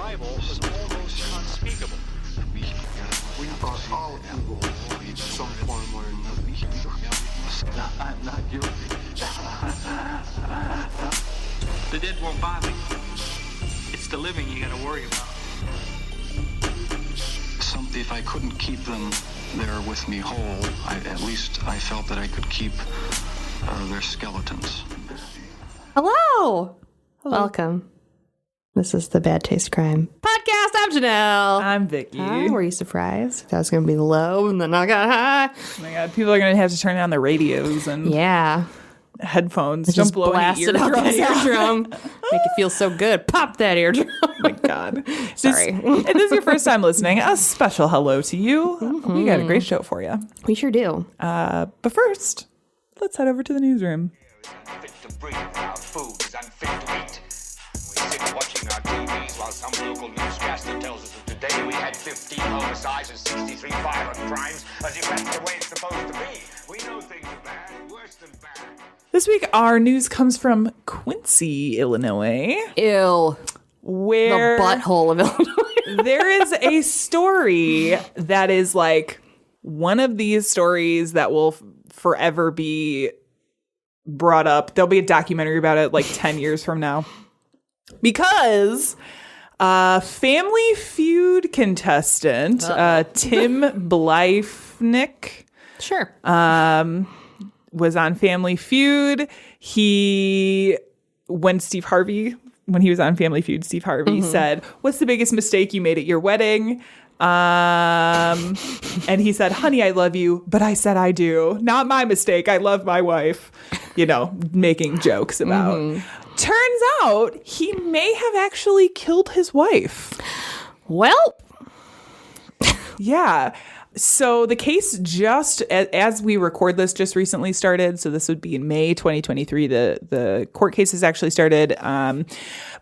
arrival was almost unspeakable. We are all evil in some form or another. I'm not guilty. The dead won't bother you. It's the living you gotta worry about. If I couldn't keep them there with me whole, at least I felt that I could keep their skeletons. Hello. Welcome. This is the Bad Taste Crime Podcast. I'm Janelle. I'm Vicky. Hi, were you surprised? That was going to be low and then I got high. Oh my God, people are going to have to turn down their radios and headphones. Just Don't blow blast any it out that eardrums. eardrum. Make it feel so good. Pop that eardrum. Oh my God. Sorry. If this is your first time listening, a special hello to you. Mm-hmm. We got a great show for you. We sure do. But first, let's head over to the newsroom. Unfit to breathe, our food is unfit to eat. We sit watching our TVs while some local newscaster tells us that today we had 15 homicides and 63 violent crimes, as if that's the way it's supposed to be. We know things are bad, worse than bad. This week, our news comes from Quincy, Illinois. Ew. Where the butthole of Illinois. There is a story that is like one of these stories that will forever be brought up. There'll be a documentary about it like 10 years from now. Because Family Feud contestant Tim Blyfnick Sure. was on Family Feud. When he was on Family Feud, Steve Harvey said, "What's the biggest mistake you made at your wedding?" And he said, "Honey, I love you, but I said I do. Not my mistake. I love my wife." You know, making jokes about. Turns out he may have actually killed his wife. Well. Yeah. So the case just, as we record this, just recently started. So this would be in May 2023. The court case has actually started.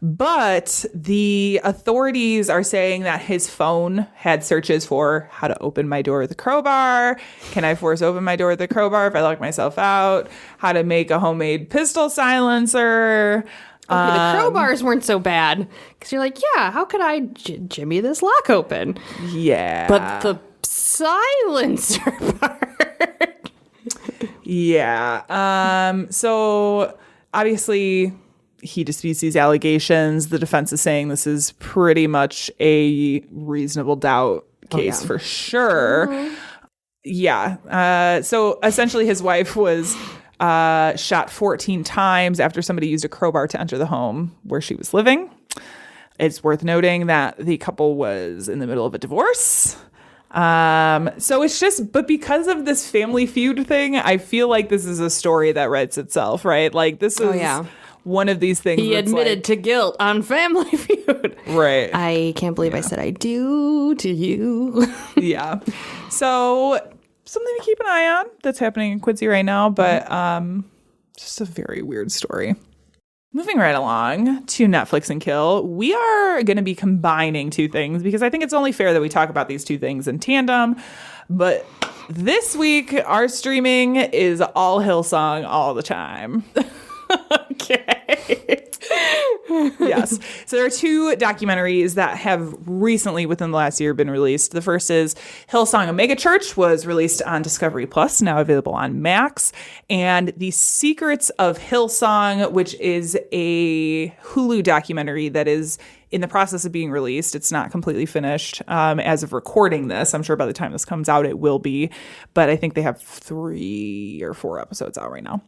But the authorities are saying that his phone had searches for how to open my door with a crowbar. Can I force open my door with a crowbar if I lock myself out? How to make a homemade pistol silencer. Okay, the crowbars weren't so bad. Because you're like, yeah, how could I jimmy this lock open? Yeah. But the silencer part. Yeah. So obviously he disputes these allegations. The defense is saying this is pretty much a reasonable doubt case for sure. Yeah. So essentially his wife was shot 14 times after somebody used a crowbar to enter the home where she was living. It's worth noting that the couple was in the middle of a divorce. So it's just, but because of this Family Feud thing, I feel like this is a story that writes itself, right? Like this is one of these things. He admitted to guilt on Family Feud. Right. I can't believe I said I do to you. Yeah. So something to keep an eye on that's happening in Quincy right now, but just a very weird story. Moving right along to Netflix and Kill, we are going to be combining two things because I think it's only fair that we talk about these two things in tandem. But this week, our streaming is all Hillsong all the time. Okay. Yes. So there are two documentaries that have recently, within the last year, been released. The first is Hillsong: A Mega Church, was released on Discovery Plus, now available on Max. And The Secrets of Hillsong, which is a Hulu documentary that is in the process of being released. It's not completely finished as of recording this. I'm sure by the time this comes out, it will be. But I think they have 3 or 4 episodes out right now.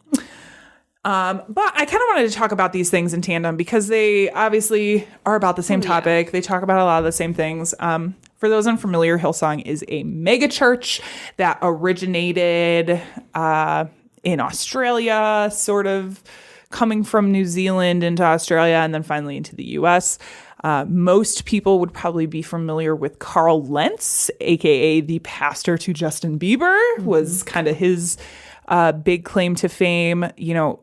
But I kind of wanted to talk about these things in tandem because they obviously are about the same topic. Yeah. They talk about a lot of the same things. For those unfamiliar, Hillsong is a mega church that originated in Australia, sort of coming from New Zealand into Australia and then finally into the U.S. Most people would probably be familiar with Carl Lentz, a.k.a. the pastor to Justin Bieber, was kind of his big claim to fame. You know,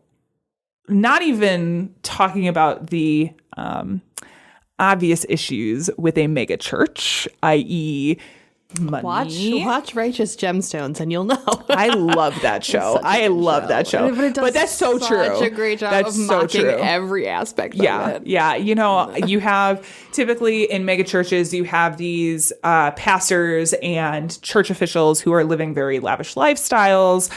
not even talking about the obvious issues with a mega church, i.e., money. Watch Righteous Gemstones and you'll know. I love that show. I love that show. But that's so true. Such a great job That's of so mocking true. every aspect of it. Yeah. You know, you have typically in mega churches, you have these pastors and church officials who are living very lavish lifestyles.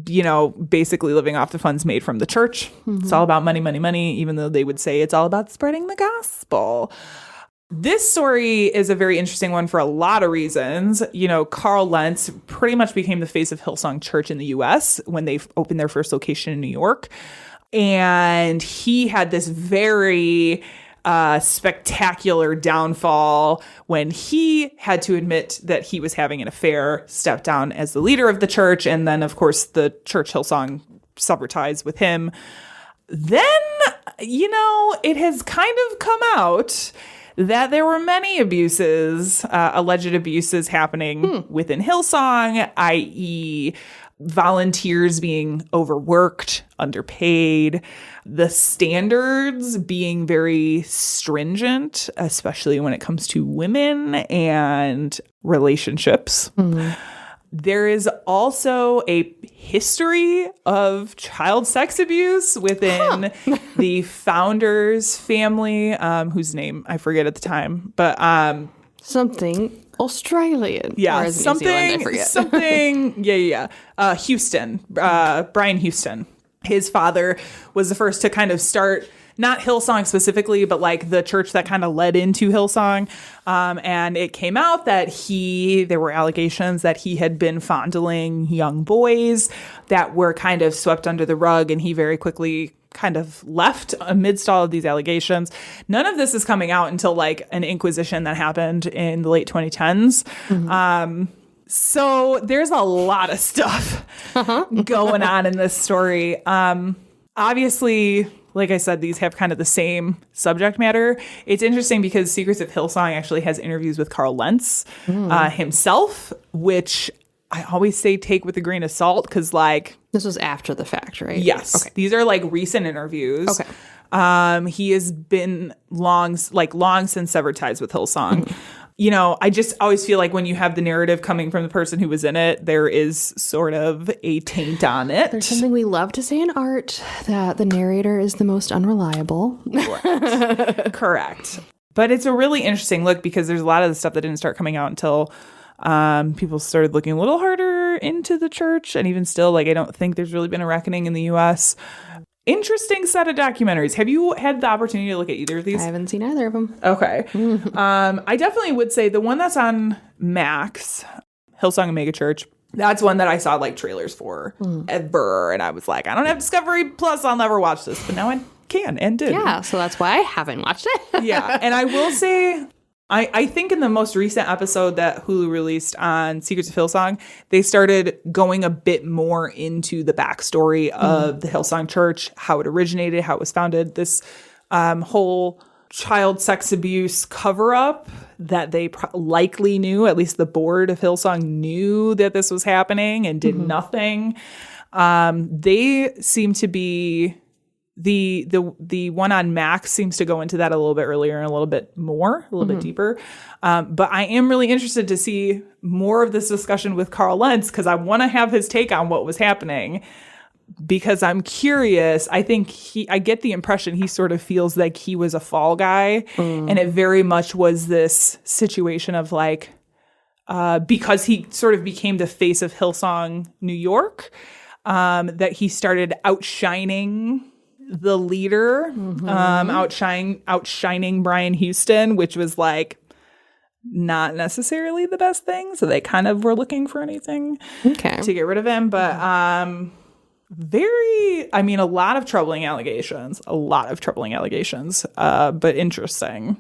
You know, basically living off the funds made from the church. It's all about money, money, money, even though they would say it's all about spreading the gospel. This story is a very interesting one for a lot of reasons. You know, Carl Lentz pretty much became the face of Hillsong Church in the U.S. when they opened their first location in New York. And he had this very spectacular downfall when he had to admit that he was having an affair, stepped down as the leader of the church, and then, of course, the church Hillsong severed ties with him. Then, you know, it has kind of come out that there were many abuses, alleged abuses happening within Hillsong, i.e., volunteers being overworked, underpaid, the standards being very stringent, especially when it comes to women and relationships. There is also a history of child sex abuse within the founder's family, whose name I forget at the time, but Something Australian. yeah, Or is it New Zealand? I forget. Houston, Brian Houston. His father was the first to kind of start, not Hillsong specifically, but like the church that kind of led into Hillsong. And it came out that there were allegations that he had been fondling young boys that were kind of swept under the rug. And he very quickly kind of left amidst all of these allegations. None of this is coming out until like an inquisition that happened in the late 2010s. So there's a lot of stuff going on in this story. Obviously, like I said, these have kind of the same subject matter. It's interesting because Secrets of Hillsong actually has interviews with Carl Lentz himself, which I always say take with a grain of salt because, like, This was after the fact, right? yes, Okay. these are like recent interviews. Okay. He has been long since severed ties with Hillsong. You know, I just always feel like when you have the narrative coming from the person who was in it, there is sort of a taint on it. There's something we love to say in art, that the narrator is the most unreliable. Correct. But it's a really interesting look because there's a lot of the stuff that didn't start coming out until people started looking a little harder into the church. And even still, like, I don't think there's really been a reckoning in the U.S. Interesting set of documentaries. Have you had the opportunity to look at either of these? I haven't seen either of them. Okay. I definitely would say the one that's on Max, Hillsong and Megachurch, that's one that I saw like trailers for ever. And I was like, I don't have Discovery Plus. I'll never watch this. But now I can and did. Yeah, so that's why I haven't watched it. Yeah. And I will say, I think in the most recent episode that Hulu released on Secrets of Hillsong, they started going a bit more into the backstory of the Hillsong Church, how it originated, how it was founded, this whole child sex abuse cover-up that they likely knew, at least the board of Hillsong knew that this was happening and did nothing. They seem to be... The one on Max seems to go into that a little bit earlier and a little bit more, a little bit deeper. But I am really interested to see more of this discussion with Carl Lentz because I want to have his take on what was happening because I'm curious. I think I get the impression he sort of feels like he was a fall guy and it very much was this situation of like, because he sort of became the face of Hillsong New York, that he started outshining the leader, outshining Brian Houston, which was like not necessarily the best thing. So they kind of were looking for anything to get rid of him. But a lot of troubling allegations, but interesting.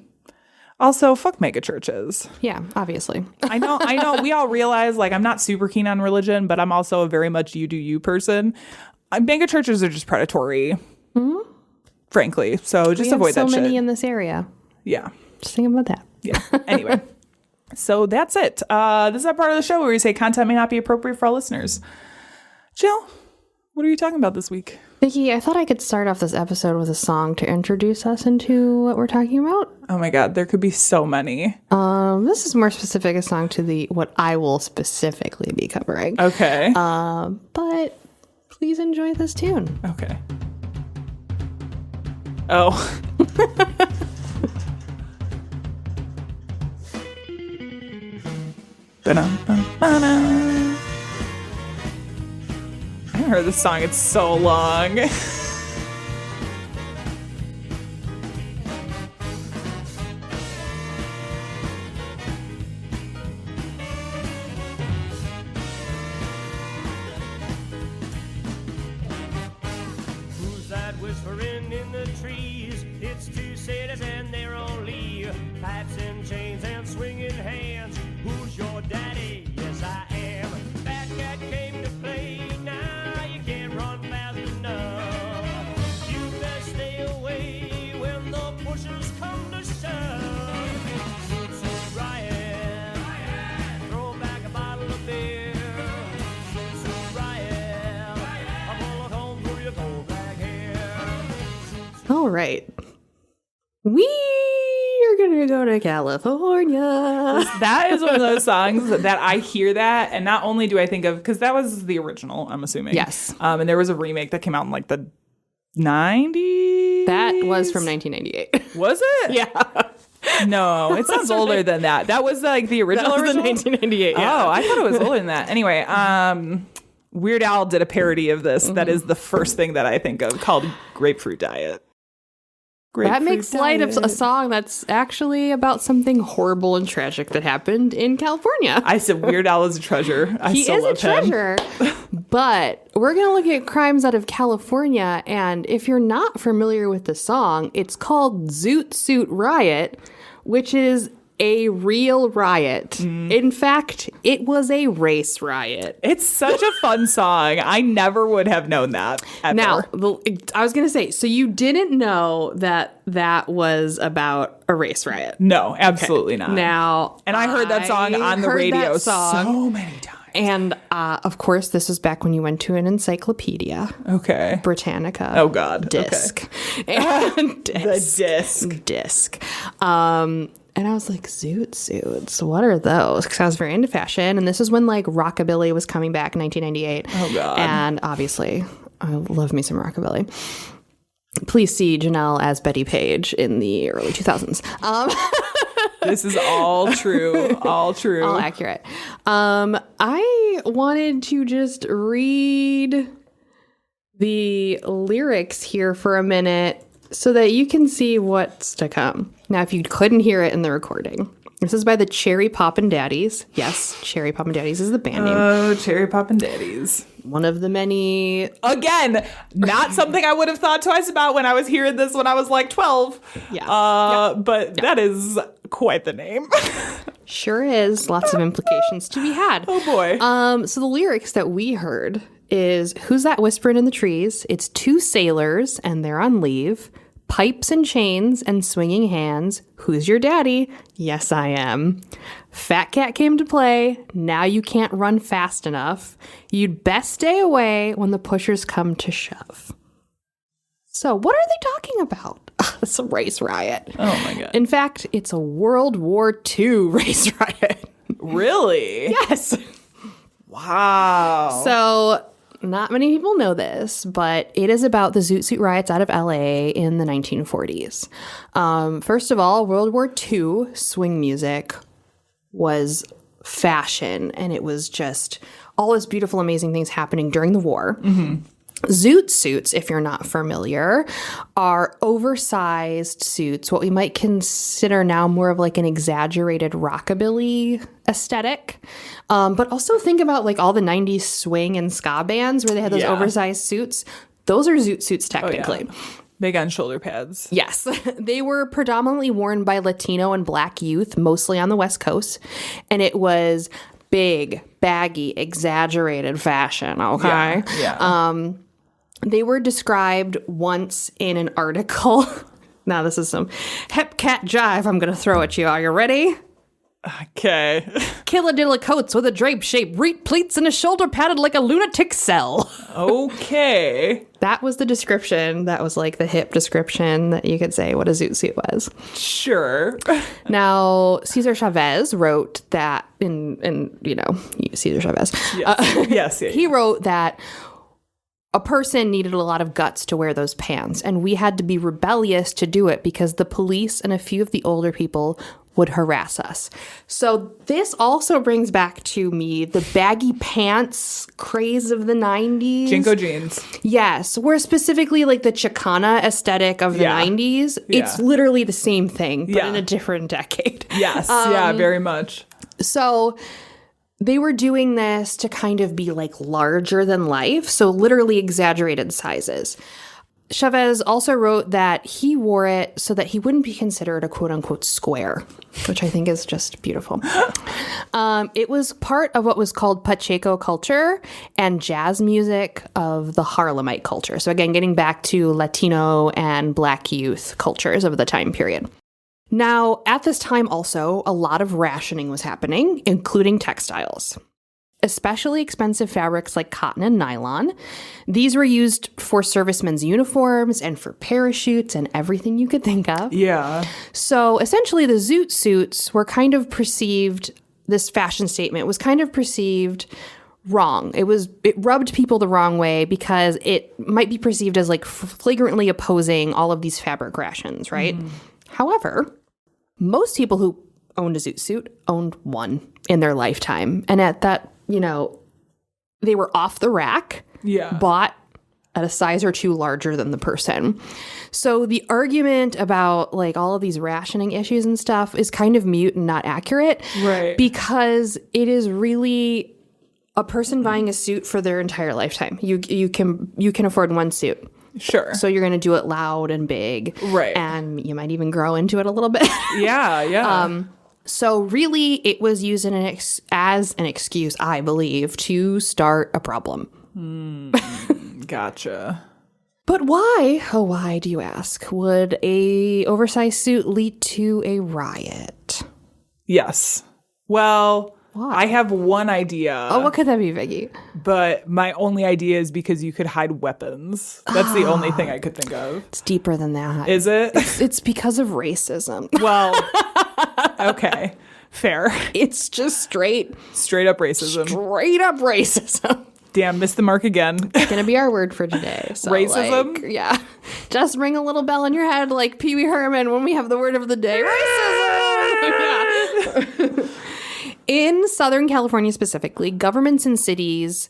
Also, fuck mega churches. Yeah, obviously. I know. We all realize, like, I'm not super keen on religion, but I'm also a very much you do you person. Mega churches are just predatory. Frankly, so just avoid that shit. So many in this area. Yeah, Just think about that. yeah. Anyway, so that's it. This is that part of the show where we say content may not be appropriate for all listeners. Jill, What are you talking about this week? Vicky, I thought I could start off this episode with a song to introduce us into what we're talking about. Oh my God, there could be so many. This is more specific a song to what I will specifically be covering. Okay. But please enjoy this tune. Okay. Oh. Ba-dum-bum-ba-dum. I haven't heard this song in so long. Who's that whispering in the trees? It's two sailors and they're only pipes and chains and swinging hands. Who's your daddy? Yes, I am. Fat cat came to play. Now you can't run fast enough. You best stay away when the pushers come to shove. Zoot, zoot, riot. Throw back a bottle of beer. Zoot, zoot, riot. I'm gonna come through your cold black hair. All right. We are going to go to California. That is one of those songs that I hear that, and not only do I think of, because that was the original, I'm assuming. Yes. And there was a remake that came out in like the 90s. That was from 1998. Was it? Yeah. No, it sounds older than that. That was like the original. That was the original? 1998. Yeah. Oh, I thought it was older than that. Anyway, Weird Al did a parody of this. That is the first thing that I think of, called Grapefruit Diet. That makes light of a song that's actually about something horrible and tragic that happened in California. I said Weird Al is a treasure. He is a treasure. But we're going to look at crimes out of California. And if you're not familiar with the song, it's called Zoot Suit Riot, which is a real riot. In fact, it was a race riot. It's such a fun song. I never would have known that. Ever. Now, I was going to say, so you didn't know that was about a race riot? No, absolutely not. Now, and I heard that song on the radio so many times. And of course, this was back when you went to an encyclopedia. Okay. Britannica. Oh, God. Disc. Okay. And The disc. And I was like, zoot suits, what are those? Because I was very into fashion. And this is when like rockabilly was coming back in 1998. Oh, God. And obviously, I love me some rockabilly. Please see Janelle as Betty Page in the early 2000s. This is all true. All true. All accurate. I wanted to just read the lyrics here for a minute so that you can see what's to come. Now, if you couldn't hear it in the recording, this is by the Cherry Poppin' Daddies. Yes, Cherry Poppin' Daddies is the band name. Oh, Cherry Poppin' Daddies. One of the many... Again, not something I would have thought twice about when I was hearing this when I was like 12. Yeah. But that is quite the name. Sure is. Lots of implications to be had. Oh, boy. So the lyrics that we heard is, who's that whispering in the trees? It's two sailors, and they're on leave. Pipes and chains and swinging hands. Who's your daddy? Yes, I am. Fat cat came to play. Now you can't run fast enough. You'd best stay away when the pushers come to shove. So what are they talking about? It's a race riot. Oh, my God. In fact, it's a World War II race riot. Really? Yes. Wow. So not many people know this, but it is about the Zoot Suit riots out of LA in the 1940s. First of all, World War II swing music was fashion, and it was just all this beautiful, amazing things happening during the war. Mm-hmm. Zoot suits, if you're not familiar, are oversized suits, what we might consider now more of like an exaggerated rockabilly aesthetic. But also think about like all the 90s swing and ska bands where they had those oversized suits. Those are zoot suits technically. Oh, yeah. Big on shoulder pads. Yes. They were predominantly worn by Latino and Black youth, mostly on the West Coast. And it was big, baggy, exaggerated fashion, okay? Yeah. They were described once in an article. Now this is some hep cat jive I'm going to throw at you. Are you ready? Okay. Killadilla coats with a drape shape, reet pleats, and a shoulder padded like a lunatic cell. Okay. That was the description. That was like the hip description that you could say what a zoot suit was. Sure. Now, Cesar Chavez wrote that in Cesar Chavez. Yes. Yes. Yeah, He wrote that a person needed a lot of guts to wear those pants, and we had to be rebellious to do it because the police and a few of the older people would harass us. So this also brings back to me the baggy pants craze of the 90s. Jinko jeans. Yes, where specifically like the Chicana aesthetic of the 90s. It's literally the same thing, but in a different decade. Yes, yeah, very much. So they were doing this to kind of be like larger than life, so literally exaggerated sizes. Chavez also wrote that he wore it so that he wouldn't be considered a quote-unquote square, which I think is just beautiful. It was part of what was called Pacheco culture and jazz music of the Harlemite culture. So again, getting back to Latino and Black youth cultures of the time period. Now, at this time also, a lot of rationing was happening, including textiles. Especially expensive fabrics like cotton and nylon. These were used for servicemen's uniforms and for parachutes and everything you could think of. Yeah. So essentially the zoot suits were kind of perceived, this fashion statement was kind of perceived wrong. It rubbed people the wrong way because it might be perceived as like flagrantly opposing all of these fabric rations, right? However, most people who owned a zoot suit owned one in their lifetime. And at that, they were off the rack, bought at a size or two larger than the person. So the argument about like all of these rationing issues and stuff is kind of mute and not accurate. Right. Because it is really a person buying a suit for their entire lifetime. You can afford one suit. Sure. So you're going to do it loud and big. Right. And you might even grow into it a little bit. Yeah. So really, it was used as an excuse, I believe, to start a problem. Gotcha. But why, oh why do you ask, would a oversized suit lead to a riot? Yes. Well, Why? I have one idea. Oh, what could that be, Vicky? But my only idea is because you could hide weapons. That's the only thing I could think of. It's deeper than that. Is it? It's because of racism. Well, okay. Fair. It's just straight up racism. Straight up racism. Damn, missed the mark again. It's going to be our word for today. So, Racism? like, yeah. Just ring a little bell in your head like Pee Wee Herman when we have the word of the day. Racism! Yeah. In Southern California specifically, governments and cities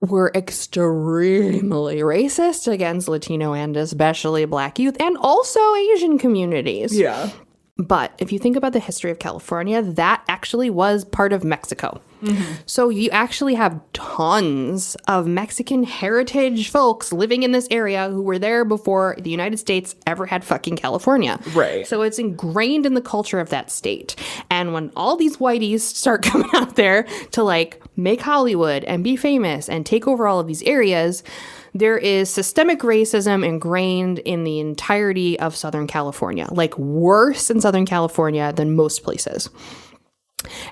were extremely racist against Latino and especially Black youth and also Asian communities. Yeah. But if you think about the history of California, that actually was part of Mexico. Mm-hmm. So you actually have tons of Mexican heritage folks living in this area who were there before the United States ever had fucking California. Right. So it's ingrained in the culture of that state. And when all these whiteys start coming out there to like make Hollywood and be famous and take over all of these areas, there is systemic racism ingrained in the entirety of Southern California, like worse in Southern California than most places.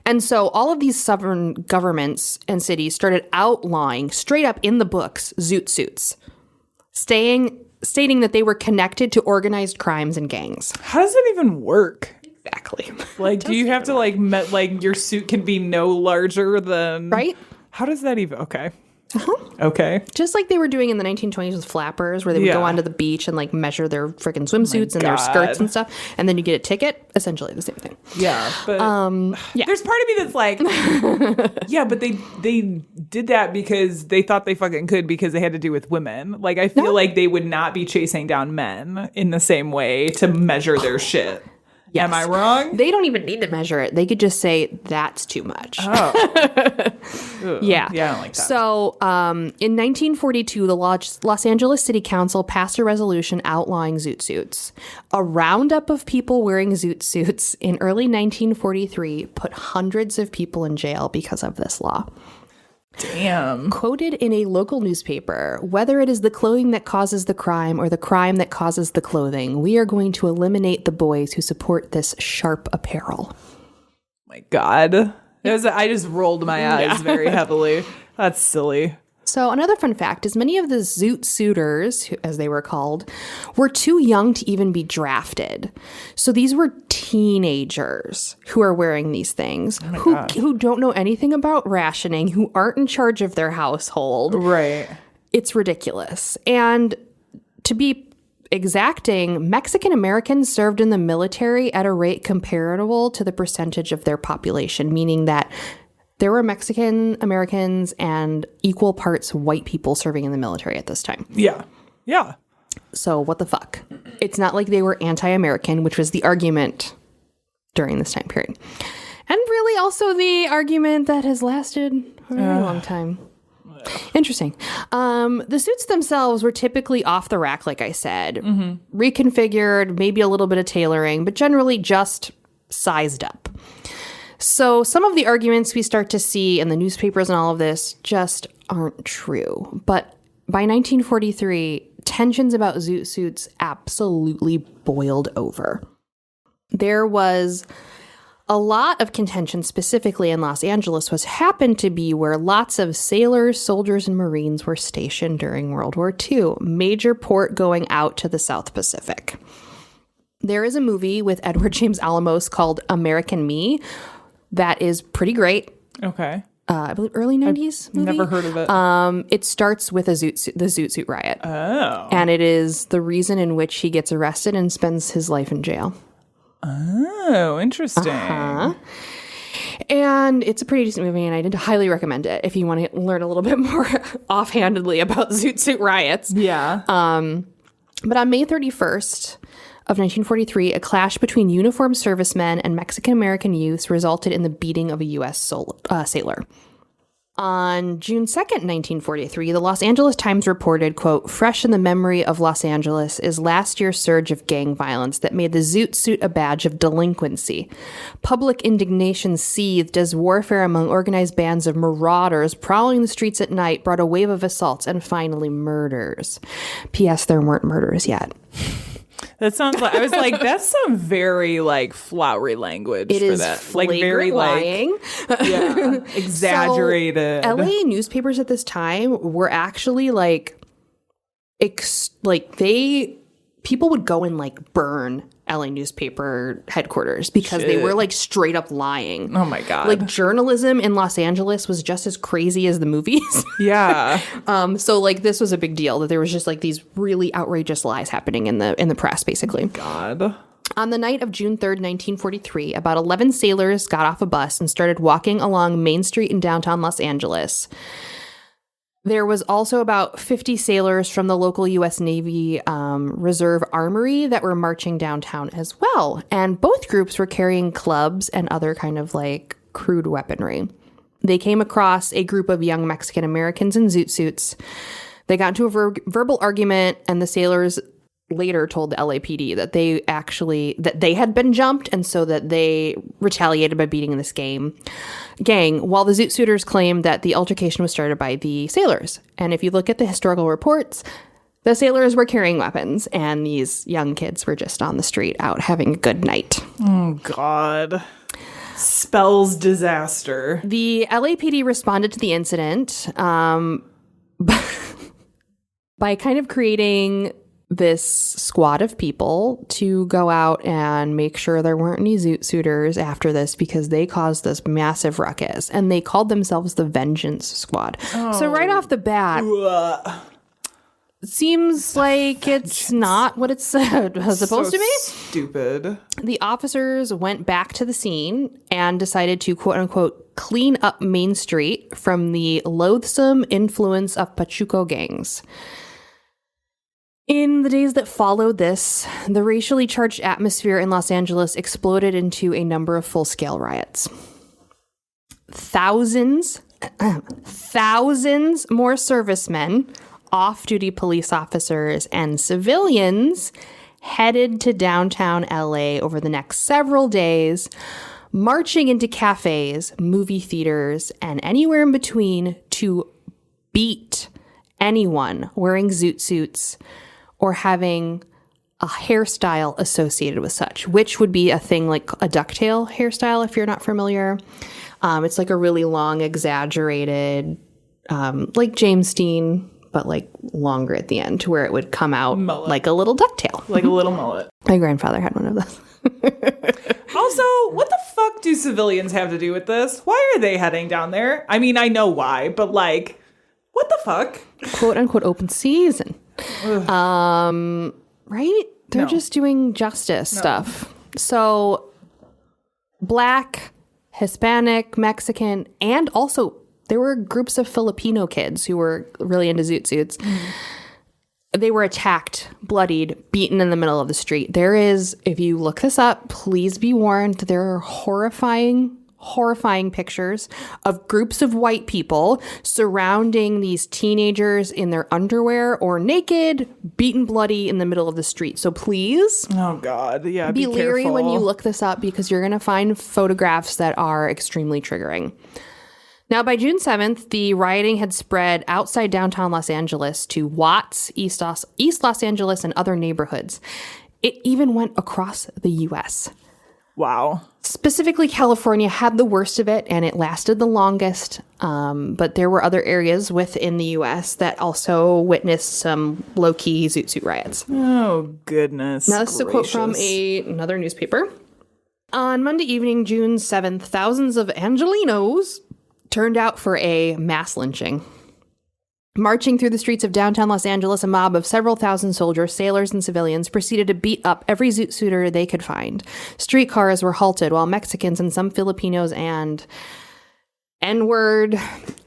And so all of these southern governments and cities started outlawing straight up in the books zoot suits, stating that they were connected to organized crimes and gangs. How does it even work? Exactly. Like, do you have to like your suit can be no larger than... Right? How does that even... Okay. Uh-huh. Okay. Just like they were doing in the 1920s with flappers, where they would go onto the beach and like measure their freaking swimsuits and their skirts and stuff, and then you get a ticket. Essentially the same thing. Yeah, but yeah. There's part of me that's like, yeah, but they did that because they thought they fucking could because they had to do with women. Like I feel like they would not be chasing down men in the same way to measure their shit. Yes. Am I wrong? They don't even need to measure it. They could just say, that's too much. Oh. Yeah. Yeah, I don't like that. So in 1942, the Los Angeles City Council passed a resolution outlawing zoot suits. A roundup of people wearing zoot suits in early 1943 put hundreds of people in jail because of this law. Damn. Quoted in a local newspaper, whether it is the clothing that causes the crime or the crime that causes the clothing, we are going to eliminate the boys who support this sharp apparel. My God. I just rolled my eyes very heavily. That's silly. So another fun fact is many of the zoot suitors, as they were called, were too young to even be drafted. So these were teenagers who are wearing these things, who don't know anything about rationing, who aren't in charge of their household. Right. It's ridiculous. And to be exacting, Mexican Americans served in the military at a rate comparable to the percentage of their population, meaning that there were Mexican Americans and equal parts white people serving in the military at this time. Yeah. Yeah. So what the fuck? It's not like they were anti-American, which was the argument during this time period. And really also the argument that has lasted a very long time. Interesting. The suits themselves were typically off the rack, like I said, reconfigured, maybe a little bit of tailoring, but generally just sized up. So some of the arguments we start to see in the newspapers and all of this just aren't true. But by 1943, tensions about zoot suits absolutely boiled over. There was a lot of contention, specifically in Los Angeles, happened to be where lots of sailors, soldiers, and Marines were stationed during World War II, major port going out to the South Pacific. There is a movie with Edward James Olmos called American Me that is pretty great. Okay. I believe early 90s movie. Never heard of it. It starts with the Zoot Suit riot. Oh. And it is the reason in which he gets arrested and spends his life in jail. Oh, interesting. And it's a pretty decent movie, and I did highly recommend it if you want to learn a little bit more offhandedly about Zoot Suit riots. Yeah. But on May 31st of 1943, a clash between uniformed servicemen and Mexican-American youths resulted in the beating of a U.S. sailor. On June 2nd, 1943, the Los Angeles Times reported, quote, "Fresh in the memory of Los Angeles is last year's surge of gang violence that made the Zoot Suit a badge of delinquency. Public indignation seethed as warfare among organized bands of marauders prowling the streets at night brought a wave of assaults and finally murders. P.S. There weren't murders yet." That sounds like, I was like, that's some very like flowery language It for is that. Like very lying. yeah, exaggerated. So, LA newspapers at this time were actually people would go and like burn LA newspaper headquarters because they were like straight up lying. Oh my God. Like journalism in Los Angeles was just as crazy as the movies. Yeah. So like this was a big deal that there was just like these really outrageous lies happening in the press basically. God. On the night of June 3rd, 1943, about 11 sailors got off a bus and started walking along Main Street in downtown Los Angeles. There was also about 50 sailors from the local U.S. Navy Reserve Armory that were marching downtown as well. And both groups were carrying clubs and other kind of like crude weaponry. They came across a group of young Mexican Americans in zoot suits. They got into a verbal argument, and the sailors later told the LAPD that they had been jumped, and so that they retaliated by beating this gang, while the zoot suiters claimed that the altercation was started by the sailors. And if you look at the historical reports, the sailors were carrying weapons, and these young kids were just on the street out having a good night. Oh, God. Spells disaster. The LAPD responded to the incident by kind of creating this squad of people to go out and make sure there weren't any zoot suiters after this because they caused this massive ruckus, and they called themselves the Vengeance Squad. Oh. So right off the bat, seems like it's not what it's supposed to be. Stupid. The officers went back to the scene and decided to, quote unquote, clean up Main Street from the loathsome influence of Pachuco gangs. In the days that followed this, the racially charged atmosphere in Los Angeles exploded into a number of full-scale riots. Thousands more servicemen, off-duty police officers, and civilians headed to downtown LA over the next several days, marching into cafes, movie theaters, and anywhere in between to beat anyone wearing zoot suits or having a hairstyle associated with such, which would be a thing like a ducktail hairstyle, if you're not familiar. It's like a really long, exaggerated, like James Dean, but like longer at the end to where it would come out like a little ducktail. Like a little mullet. My grandfather had one of those. Also, what the fuck do civilians have to do with this? Why are they heading down there? I mean, I know why, but like, what the fuck? Quote unquote open season. Right? They're just doing justice stuff. So Black, Hispanic, Mexican, and also there were groups of Filipino kids who were really into zoot suits. They were attacked, bloodied, beaten in the middle of the street. There is, if you look this up, please be warned, there are horrifying pictures of groups of white people surrounding these teenagers in their underwear or naked, beaten bloody in the middle of the street. So please, oh God, yeah, be leery careful when you look this up because you're going to find photographs that are extremely triggering. Now, by June 7th, the rioting had spread outside downtown Los Angeles to Watts, East Los Angeles, and other neighborhoods. It even went across the U.S. Wow. Specifically, California had the worst of it, and it lasted the longest. But there were other areas within the U.S. that also witnessed some low-key zoot suit riots. Oh, goodness. Now, this is a quote from another newspaper. On Monday evening, June 7th, thousands of Angelenos turned out for a mass lynching. Marching through the streets of downtown Los Angeles, a mob of several thousand soldiers, sailors, and civilians proceeded to beat up every zoot suiter they could find. Streetcars were halted while Mexicans and some Filipinos and N-word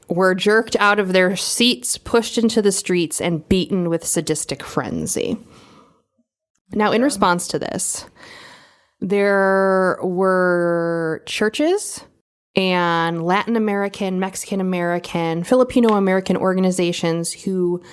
were jerked out of their seats, pushed into the streets, and beaten with sadistic frenzy. Now, in response to this, there were churches and Latin American, Mexican American, Filipino American organizations who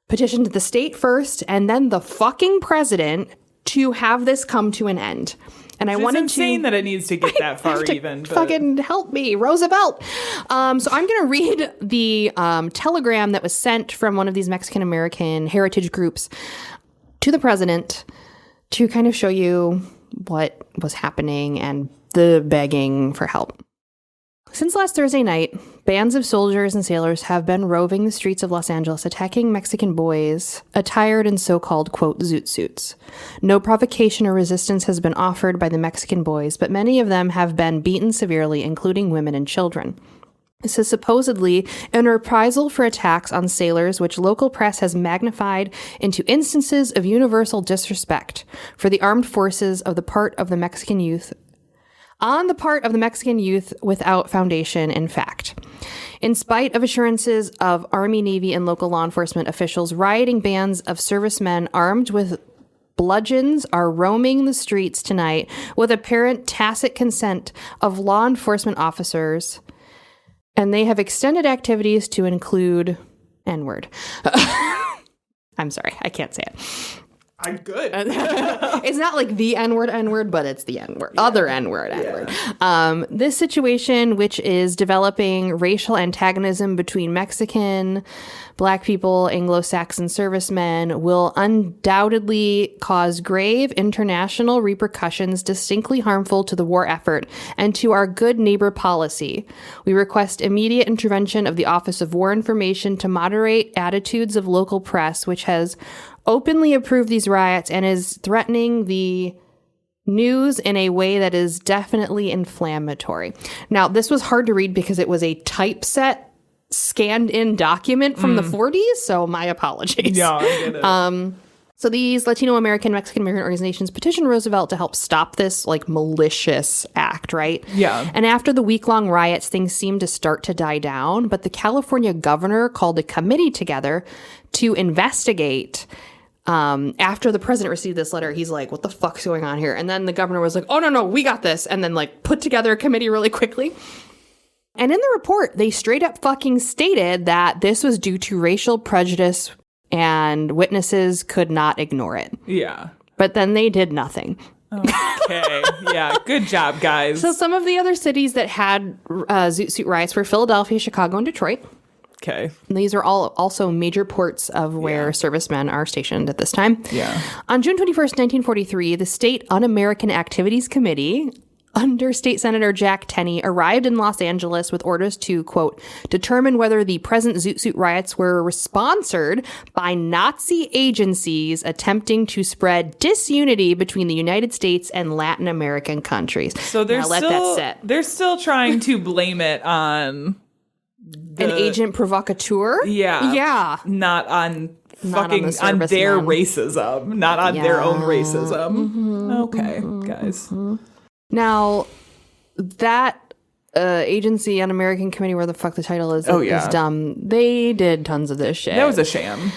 petitioned the state first and then the fucking president to have this come to an end. And I wanted It's insane that it needs to get that far even. But fucking help me, Roosevelt. So I'm going to read the telegram that was sent from one of these Mexican American heritage groups to the president to kind of show you what was happening and the begging for help. Since last Thursday night, bands of soldiers and sailors have been roving the streets of Los Angeles, attacking Mexican boys attired in so-called, quote, zoot suits. No provocation or resistance has been offered by the Mexican boys, but many of them have been beaten severely, including women and children. This is supposedly in reprisal for attacks on sailors, which local press has magnified into instances of universal disrespect for the armed forces of the part of the Mexican youth without foundation in fact. In spite of assurances of Army, Navy, and local law enforcement officials, rioting bands of servicemen armed with bludgeons are roaming the streets tonight with apparent tacit consent of law enforcement officers, and they have extended activities to include N-word. I'm sorry, I can't say it. I'm good. It's not like the N-word, but it's the N-word. Yeah. Other N-word. This situation, which is developing racial antagonism between Mexican, Black people, Anglo-Saxon servicemen, will undoubtedly cause grave international repercussions distinctly harmful to the war effort and to our good neighbor policy. We request immediate intervention of the Office of War Information to moderate attitudes of local press, which has openly approved these riots and is threatening the news in a way that is definitely inflammatory. Now, this was hard to read because it was a typeset scanned in document from the 40s, so my apologies. Yeah, I get it. So these Latino American, Mexican American organizations petitioned Roosevelt to help stop this like malicious act, right? Yeah. And after the week-long riots, things seemed to start to die down, but the California governor called a committee together to investigate. After the president received this letter, he's like, what the fuck's going on here? And then the governor was like, oh, no, we got this. And then like put together a committee really quickly. And in the report, they straight up fucking stated that this was due to racial prejudice and witnesses could not ignore it. Yeah. But then they did nothing. Okay. Yeah. Good job, guys. So some of the other cities that had zoot suit riots were Philadelphia, Chicago, and Detroit. Okay. And these are all also major ports of where servicemen are stationed at this time. Yeah. On June 21st, 1943, the State Un-American Activities Committee under State Senator Jack Tenney arrived in Los Angeles with orders to, quote, determine whether the present Zoot Suit riots were sponsored by Nazi agencies attempting to spread disunity between the United States and Latin American countries. So they're now let that sit. They're still trying to blame it on An agent provocateur? Yeah. Yeah. Not on Not on fucking the on their servicemen. racism, not on their own Yeah. racism. Okay, guys. Now, that agency on American Committee, where the fuck the title is, is dumb. They did tons of this shit. That was a sham.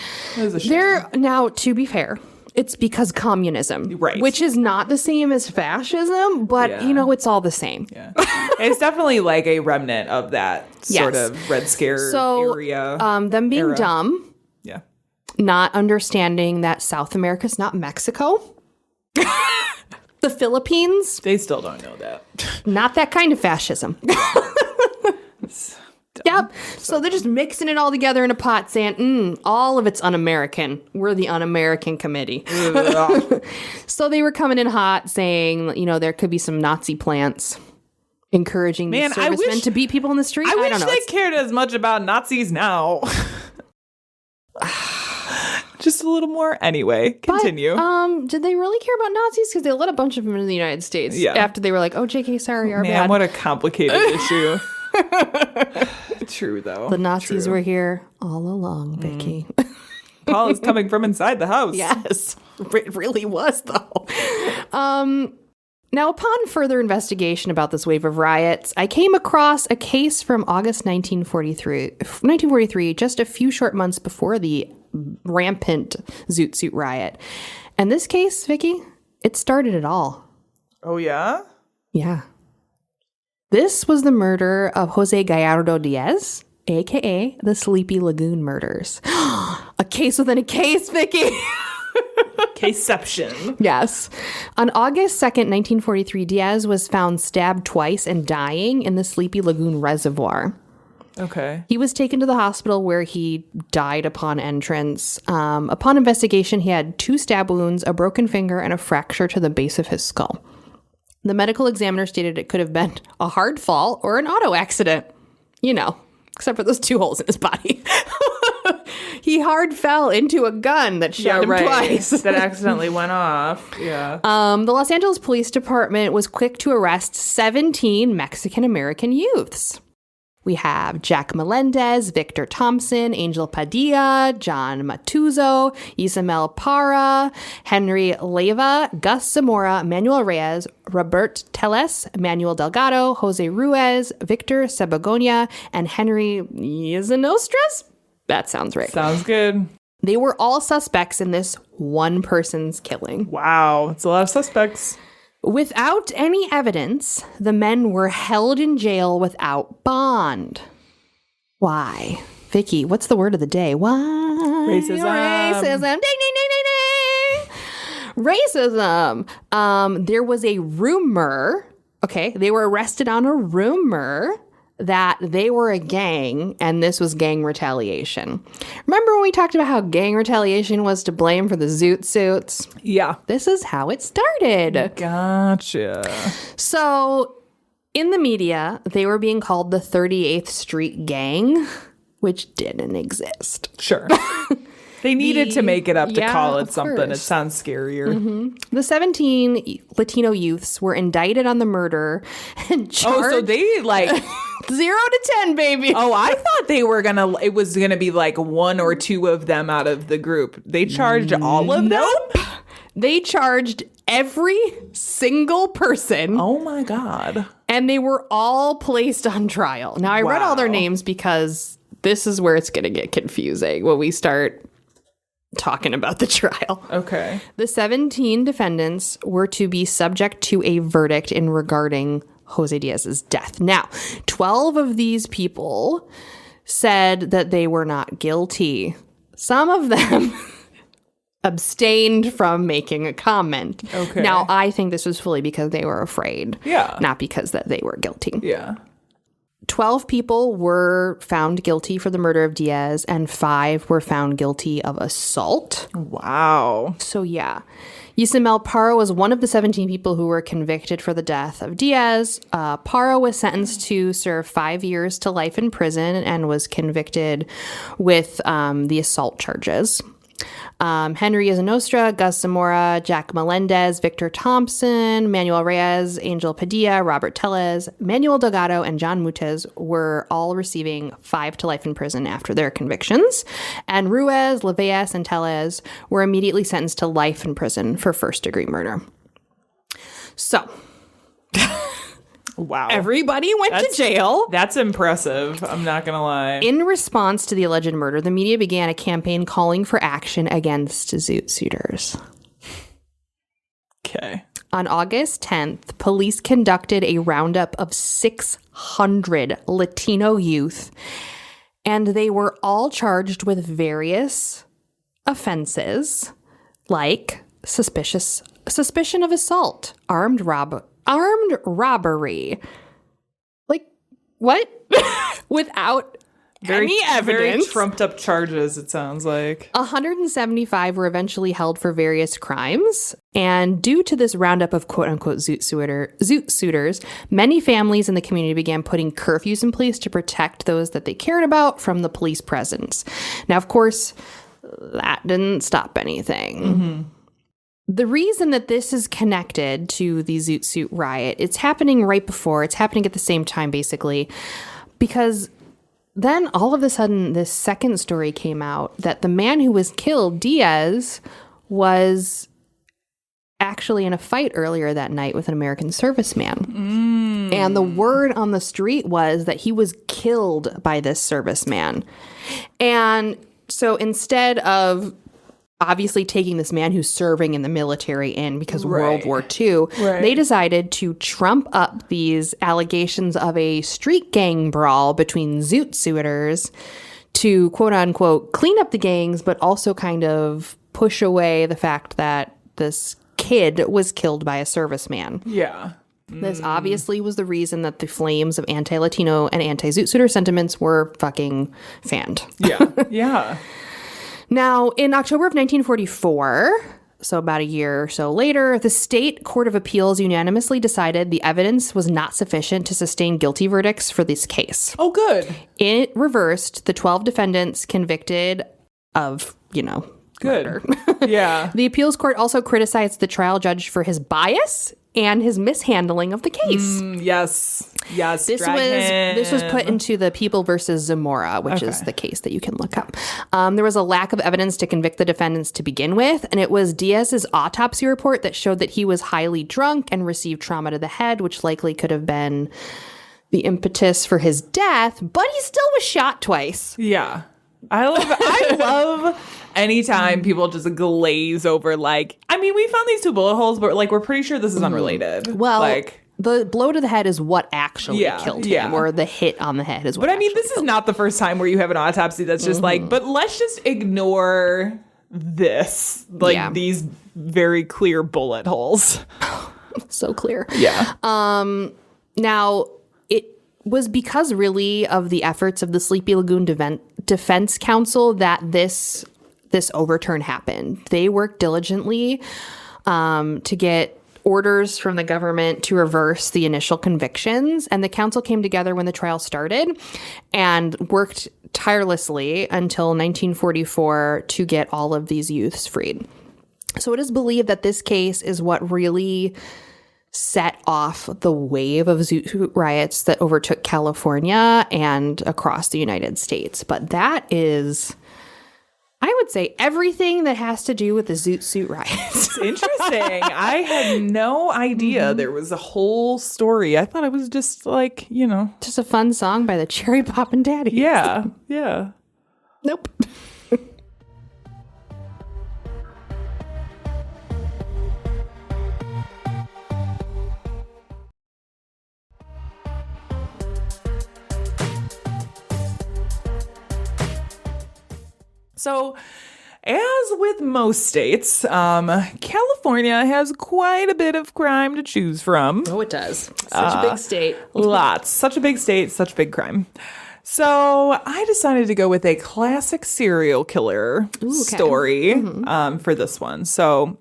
Now, to be fair, it's because communism, Right. which is not the same as fascism, but it's all the same. Yeah. It's definitely like a remnant of that sort Yes. of Red Scare So, area. them being era. dumb, Yeah. not understanding that South America's not Mexico. The Philippines, They still don't know that. not that kind of fascism. Yep. So they're just mixing it all together in a pot saying, all of it's un-American. We're the un-American committee. So they were coming in hot saying, there could be some Nazi plants encouraging these servicemen to beat people in the street. I don't wish know. they cared as much about Nazis now. Just a little more. Anyway, continue. Did they really care about Nazis? Because they let a bunch of them into the United States after they were like, oh, JK, sorry, our Man, bad. what a complicated issue. True, though. The Nazis True. were here all along, Vicky. Call is coming from inside the house. Yes, it really was, though. Now, upon further investigation about this wave of riots, I came across a case from August 1943, just a few short months before the rampant Zoot Suit riot. And this case, Vicky, it started it all. Oh, yeah? Yeah. This was the murder of Jose Gallardo Diaz, a.k.a. the Sleepy Lagoon murders. A case within a case, Vicky. Caseception. Yes. On August 2nd, 1943, Diaz was found stabbed twice and dying in the Sleepy Lagoon Reservoir. Okay. He was taken to the hospital where he died upon entrance. Upon investigation, he had 2 stab wounds, a broken finger, and a fracture to the base of his skull. The medical examiner stated it could have been a hard fall or an auto accident. Except for those 2 holes in his body. He hard fell into a gun that shot him twice. That accidentally went off. Yeah. The Los Angeles Police Department was quick to arrest 17 Mexican-American youths. We have Jack Melendez, Victor Thompson, Angel Padilla, John Matuzo, Ismael Parra, Henry Leyva, Gus Zamora, Manuel Reyes, Robert Teles, Manuel Delgado, Jose Ruiz, Victor Sebagonia, and Henry Yesanostras? That sounds right. Sounds good. They were all suspects in this one person's killing. Wow. It's a lot of suspects. Without any evidence, the men were held in jail without bond. Why? Vicky, what's the word of the day? Why? Racism. Racism. Ding, ding, ding, ding, ding. Racism. There was a rumor. Okay, they were arrested on a rumor that they were a gang and this was gang retaliation. Remember when we talked about how gang retaliation was to blame for the Zoot Suits? Yeah. This is how it started. Gotcha. So in the media, they were being called the 38th Street Gang, which didn't exist. Sure. They needed to make it up to call it of something. course. It sounds scarier. The 17 Latino youths were indicted on the murder and charged. Oh, so they like 0 to 10, baby. Oh, I thought it was gonna be like 1 or 2 of them out of the group. They charged all of them? They charged every single person. Oh my God. And they were all placed on trial. Now, I read all their names because this is where it's going to get confusing when we start talking about the trial. Okay. The 17 defendants were to be subject to a verdict in regarding Jose Diaz's death. Now, 12 of these people said that they were not guilty. Some of them abstained from making a comment. Okay. Now, I think this was fully because they were afraid. Yeah. Not because that they were guilty. Yeah. 12 people were found guilty for the murder of Diaz, and 5 were found guilty of assault. Wow. So, yeah. Yusamel Parra was one of the 17 people who were convicted for the death of Diaz. Parra was sentenced to serve 5 years to life in prison and was convicted with the assault charges. Henry Izanostra, Gus Zamora, Jack Melendez, Victor Thompson, Manuel Reyes, Angel Padilla, Robert Tellez, Manuel Delgado, and John Mutez were all receiving 5 to life in prison after their convictions. And Ruiz, Leveas, and Tellez were immediately sentenced to life in prison for first-degree murder. So... Wow. Everybody went to jail. That's impressive. I'm not going to lie. In response to the alleged murder, the media began a campaign calling for action against zoot suiters. Okay. On August 10th, police conducted a roundup of 600 Latino youth, and they were all charged with various offenses like suspicion of assault, armed robbery. Like, what? Without any evidence. Very trumped up charges, it sounds like. 175 were eventually held for various crimes. And due to this roundup of quote-unquote zoot suitors, many families in the community began putting curfews in place to protect those that they cared about from the police presence. Now, of course, that didn't stop anything. Mm-hmm. The reason that this is connected to the Zoot Suit riot, it's happening it's happening at the same time, basically, because then all of a sudden this second story came out that the man who was killed, Diaz, was actually in a fight earlier that night with an American serviceman. And the word on the street was that he was killed by this serviceman. And so instead of obviously taking this man who's serving in the military in because of World War II, they decided to trump up these allegations of a street gang brawl between zoot suiters to, quote unquote, clean up the gangs, but also kind of push away the fact that this kid was killed by a serviceman. Yeah. This obviously was the reason that the flames of anti-Latino and anti-zoot suitor sentiments were fucking fanned. Yeah. Yeah. Now, in October of 1944, so about a year or so later, the State Court of Appeals unanimously decided the evidence was not sufficient to sustain guilty verdicts for this case. Oh, good. It reversed the 12 defendants convicted of, murder. Yeah. The appeals court also criticized the trial judge for his bias and his mishandling of the case. Yes. This was put into the People versus Zamora, which is the case that you can look up. There was a lack of evidence to convict the defendants to begin with, and it was Diaz's autopsy report that showed that he was highly drunk and received trauma to the head, which likely could have been the impetus for his death, but he still was shot twice. Yeah. I love anytime people just glaze over, we found these 2 bullet holes, but we're pretty sure this is unrelated. Well, the blow to the head is what actually killed him, or the hit on the head is what this is not the first time where you have an autopsy that's just but let's just ignore this, these very clear bullet holes. So clear. Yeah. Now, it was because really of the efforts of the Sleepy Lagoon Defense Council that this overturn happened. They worked diligently to get orders from the government to reverse the initial convictions, and the council came together when the trial started and worked tirelessly until 1944 to get all of these youths freed. So it is believed that this case is what really set off the wave of zoot riots that overtook California and across the United States. But that is, I would say, everything that has to do with the zoot suit riots. Interesting. I had no idea there was a whole story. I thought it was just just a fun song by the Cherry Poppin' Daddies. Yeah. Yeah. Nope. So As with most states, California has quite a bit of crime to choose from. Oh, it does. Such a big state. Lots. Such a big state, such big crime. So I decided to go with a classic serial killer story for this one. So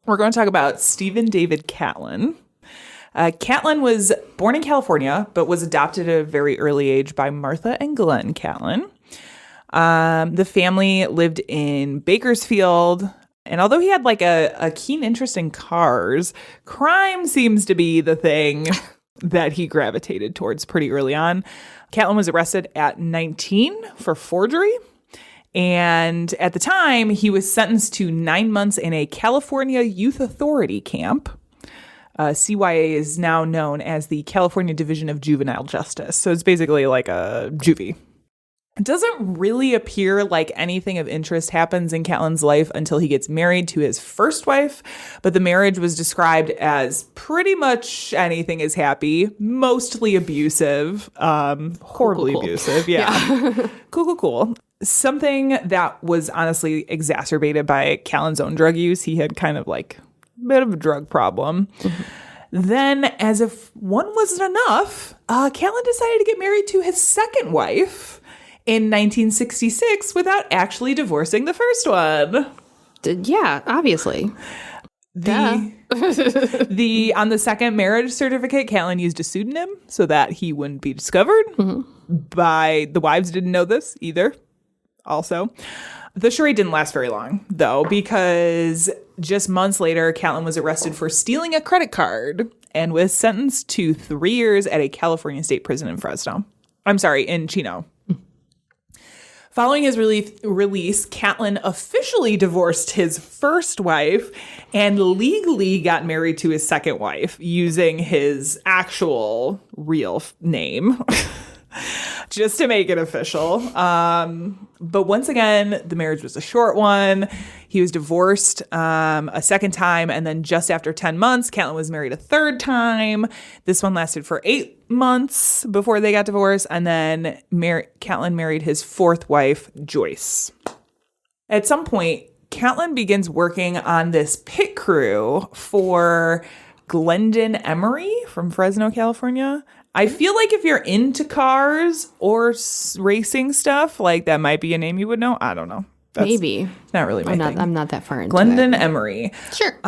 we're going to talk about Stephen David Catlin. Catlin was born in California, but was adopted at a very early age by Martha and Glenn Catlin. The family lived in Bakersfield, and although he had like a keen interest in cars, crime seems to be the thing that he gravitated towards pretty early on. Catlin was arrested at 19 for forgery, and at the time, he was sentenced to 9 months in a California Youth Authority camp. CYA is now known as the California Division of Juvenile Justice, so it's basically like a juvie. It doesn't really appear like anything of interest happens in Catlin's life until he gets married to his first wife, but the marriage was described as pretty much anything is happy, mostly abusive, horribly abusive. Yeah. Cool. Something that was honestly exacerbated by Catlin's own drug use. He had kind of like a bit of a drug problem. Then, as if one wasn't enough, Catlin decided to get married to his second wife in 1966 without actually divorcing the first one. Yeah, obviously. On the second marriage certificate, Catlin used a pseudonym so that he wouldn't be discovered. The wives didn't know this either. Also, the charade didn't last very long, though, because just months later, Catlin was arrested for stealing a credit card and was sentenced to 3 years at a California state prison in in Chino. Following his release, Catlin officially divorced his first wife and legally got married to his second wife using his actual real name, just to make it official. But once again, the marriage was a short one. He was divorced a second time, and then just after 10 months, Catlin was married a third time. This one lasted for 8 months before they got divorced, and then Catlin married his fourth wife, Joyce. At some point, Catlin begins working on this pit crew for Glendon Emery from Fresno, California. I feel like if you're into cars or racing stuff, like that might be a name you would know. I don't know. Maybe. It's not really my thing. I'm not that far into Glendon it. Emery. Sure.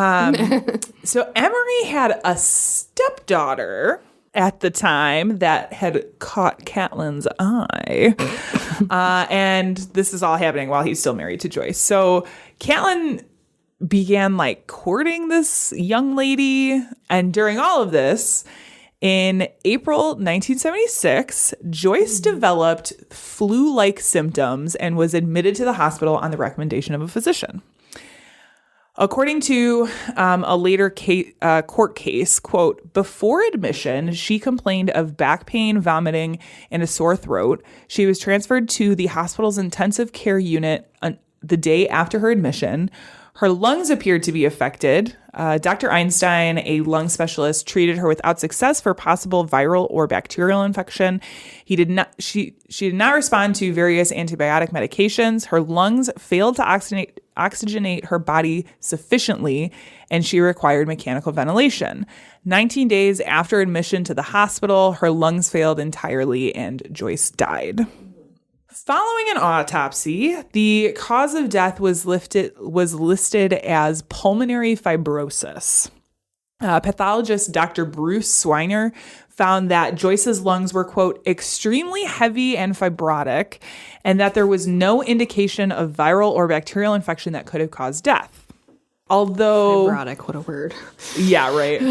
So Emery had a stepdaughter at the time that had caught Catlin's eye. And this is all happening while he's still married to Joyce. So Catlin began like courting this young lady. And during all of this, in April 1976, Joyce developed flu-like symptoms and was admitted to the hospital on the recommendation of a physician. According to a later court case, quote, before admission, she complained of back pain, vomiting, and a sore throat. She was transferred to the hospital's intensive care unit the day after her admission. Her lungs appeared to be affected. Dr. Einstein, a lung specialist, treated her without success for possible viral or bacterial infection. She did not respond to various antibiotic medications. Her lungs failed to oxygenate her body sufficiently, and she required mechanical ventilation. 19 days after admission to the hospital, her lungs failed entirely, and Joyce died. Following an autopsy, the cause of death was listed as pulmonary fibrosis. Pathologist Dr. Bruce Swiner found that Joyce's lungs were, quote, extremely heavy and fibrotic, and that there was no indication of viral or bacterial infection that could have caused death. Although... Fibrotic, what a word. Yeah, right.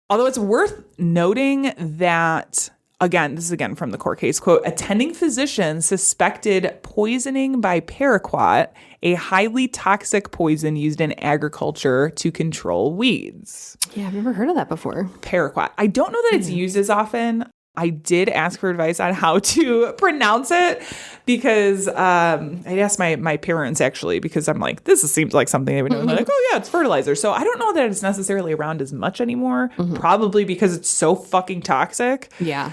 Although it's worth noting that... Again, this is again from the court case, quote, attending physicians suspected poisoning by paraquat, a highly toxic poison used in agriculture to control weeds. Yeah, I've never heard of that before. Paraquat. I don't know that it's used as often. I did ask for advice on how to pronounce it because I asked my parents actually because I'm like, this seems like something they would know. And they're like, oh yeah, it's fertilizer. So I don't know that it's necessarily around as much anymore, probably because it's so fucking toxic. Yeah.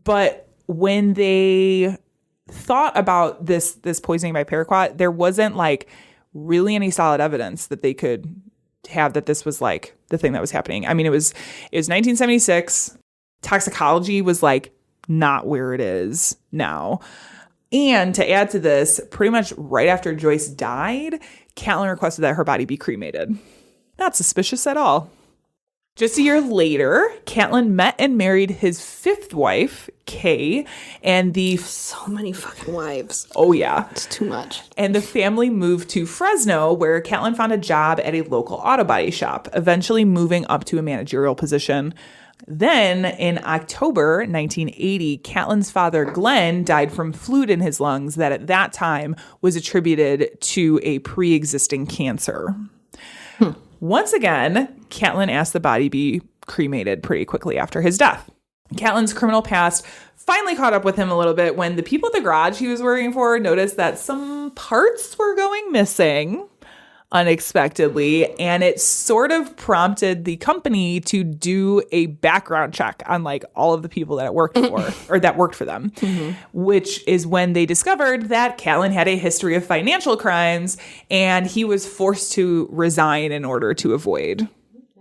But when they thought about this poisoning by paraquat, there wasn't like really any solid evidence that they could have that this was like the thing that was happening. I mean, it was 1976. Toxicology was like not where it is now. And to add to this, pretty much right after Joyce died, Catlin requested that her body be cremated. Not suspicious at all. Just a year later, Catlin met and married his fifth wife, Kay, and so many fucking wives. Oh, yeah. It's too much. And the family moved to Fresno, where Catlin found a job at a local auto body shop, eventually moving up to a managerial position. Then, in October 1980, Catlin's father, Glenn, died from fluid in his lungs that at that time was attributed to a pre-existing cancer. Once again, Catlin asked the body be cremated pretty quickly after his death. Catlin's criminal past finally caught up with him a little bit when the people at the garage he was working for noticed that some parts were going missing unexpectedly, and it sort of prompted the company to do a background check on like all of the people that it worked for or that worked for them, which is when they discovered that Catlin had a history of financial crimes and he was forced to resign in order to avoid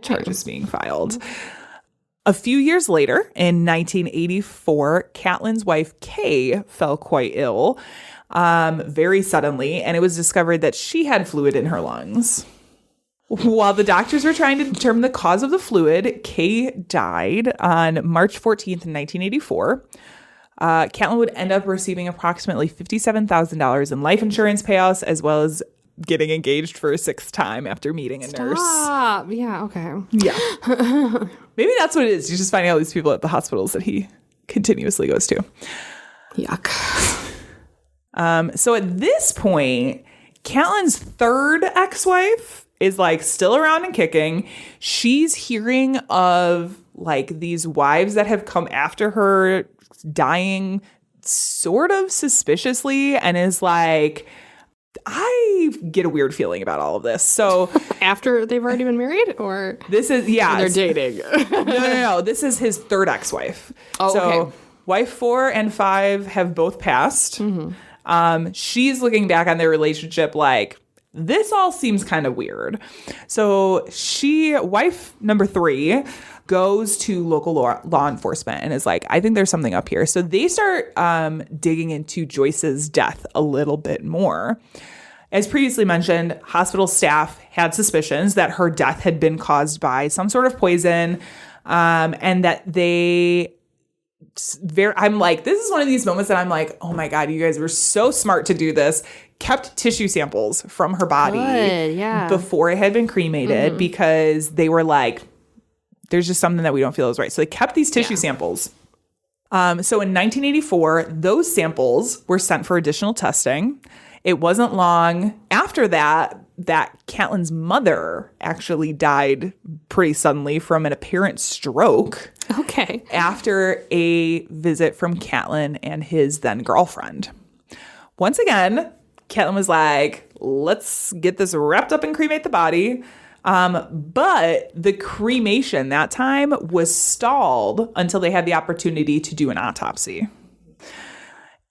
charges being filed. A few years later, in 1984, Catlin's wife Kay fell quite ill very suddenly, and it was discovered that she had fluid in her lungs. While the doctors were trying to determine the cause of the fluid, Kay died on March 14th, 1984. Catlin would end up receiving approximately $57,000 in life insurance payouts, as well as getting engaged for a sixth time after meeting a nurse. Stop. Yeah, okay. Yeah. Maybe that's what it is. You're just finding all these people at the hospitals that he continuously goes to. Yuck. So at this point, Catlin's third ex-wife is like still around and kicking. She's hearing of like these wives that have come after her dying sort of suspiciously and is like, I get a weird feeling about all of this. So After they've already been married, or this is, yeah. they're dating? No. This is his third ex-wife. Oh, so okay. wife 4 and 5 have both passed. She's looking back on their relationship like, this all seems kind of weird. So wife number 3 goes to local law enforcement and is like, I think there's something up here. So they start digging into Joyce's death a little bit more. As previously mentioned, hospital staff had suspicions that her death had been caused by some sort of poison, and that I'm like, this is one of these moments that I'm like, oh my God, you guys were so smart to do this. Kept tissue samples from her body before it had been cremated because they were like, there's just something that we don't feel is right. So they kept these tissue samples. So in 1984, those samples were sent for additional testing. It wasn't long after that Catlin's mother actually died pretty suddenly from an apparent stroke. Okay. After a visit from Catlin and his then girlfriend. Once again, Catlin was like, let's get this wrapped up and cremate the body. But the cremation that time was stalled until they had the opportunity to do an autopsy.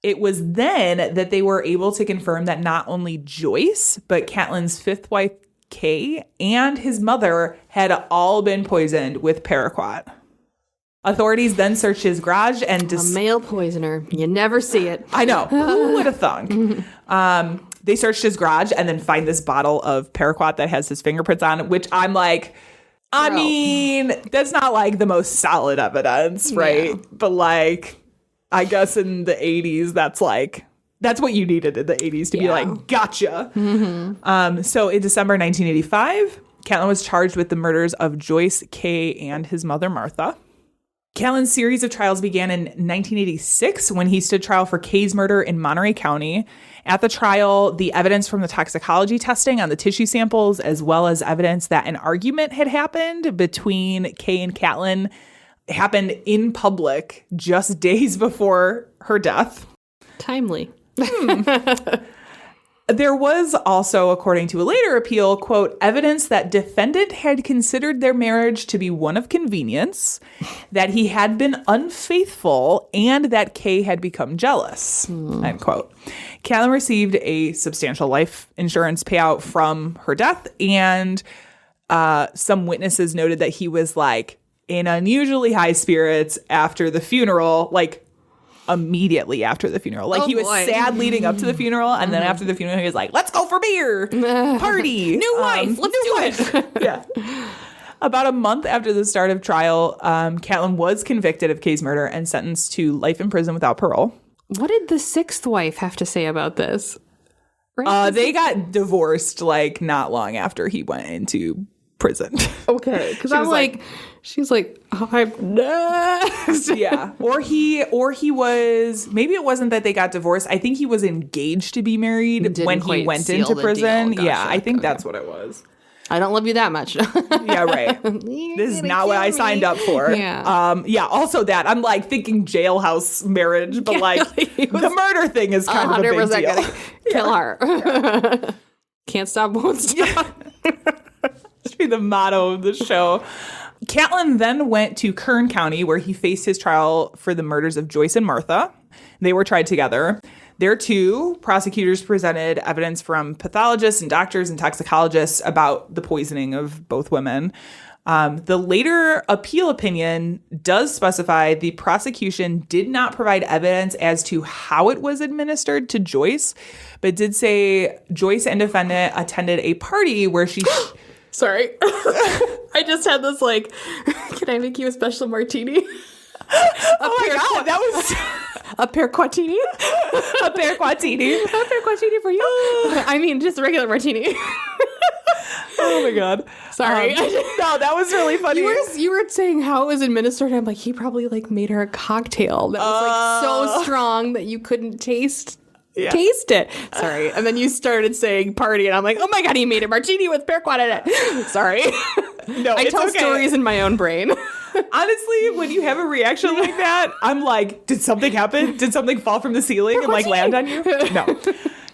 It was then that they were able to confirm that not only Joyce, but Catlin's fifth wife, Kay, and his mother had all been poisoned with paraquat. Authorities then searched his garage and... a male poisoner. You never see it. I know. Who would have thunk? They searched his garage and then find this bottle of paraquat that has his fingerprints on it, which I'm like, I mean, that's not like the most solid evidence, right? Yeah. But like, I guess in the 80s, that's what you needed in the 80s to be like, gotcha. So in December 1985, Catlin was charged with the murders of Joyce, Kay, and his mother, Martha. Catlin's series of trials began in 1986 when he stood trial for Kay's murder in Monterey County. At the trial, the evidence from the toxicology testing on the tissue samples, as well as evidence that an argument had happened between Kay and Catlin, happened in public just days before her death. Timely. There was also, according to a later appeal, quote, evidence that defendant had considered their marriage to be one of convenience, that he had been unfaithful, and that Kay had become jealous, end quote. Catlin received a substantial life insurance payout from her death, and some witnesses noted that he was like in unusually high spirits after the funeral, like immediately after the funeral. Like he was sad leading up to the funeral, and then after the funeral he was like, let's go for beer, party, New wife, let's do it. Yeah. About a month after the start of trial, Catlin was convicted of Kay's murder and sentenced to life in prison without parole. What did the sixth wife have to say about this? Right? They got divorced like not long after he went into prison. Okay, because I'm like, she's like, I'm next. Yeah, or he was, maybe it wasn't that they got divorced. I think he was engaged to be married Didn't when he quite went seal into the prison. deal. Yeah, Gotcha. I think Okay. that's what it was. I don't love you that much. Yeah, right. This is not what I signed up for. Yeah. Yeah, also that. I'm like thinking jailhouse marriage, but like the murder thing is kind of a big 100% deal. gonna kill her. Can't stop, won't stop. Should be the motto of the show. Catlin then went to Kern County, where he faced his trial for the murders of Joyce and Martha. They were tried together. There, too, prosecutors presented evidence from pathologists and doctors and toxicologists about the poisoning of both women. The later appeal opinion does specify the prosecution did not provide evidence as to how it was administered to Joyce, but did say Joyce and defendant attended a party where she... Sorry. I just had this like, can I make you a special martini? Oh my God, that was... A Paraquatini? A Paraquatini. A Paraquatini for you? I mean, just a regular martini. Oh my God. Sorry. No, that was really funny. You were saying how it was administered. I'm like, he probably like made her a cocktail that was like so strong that you couldn't taste it. Sorry. And then you started saying party, and I'm like, oh my God, he made a martini with Paraquat in it. Sorry. No, I it's tell okay. stories in my own brain. Honestly, when you have a reaction like that, I'm like, did something happen? Did something fall from the ceiling and like land on you? No.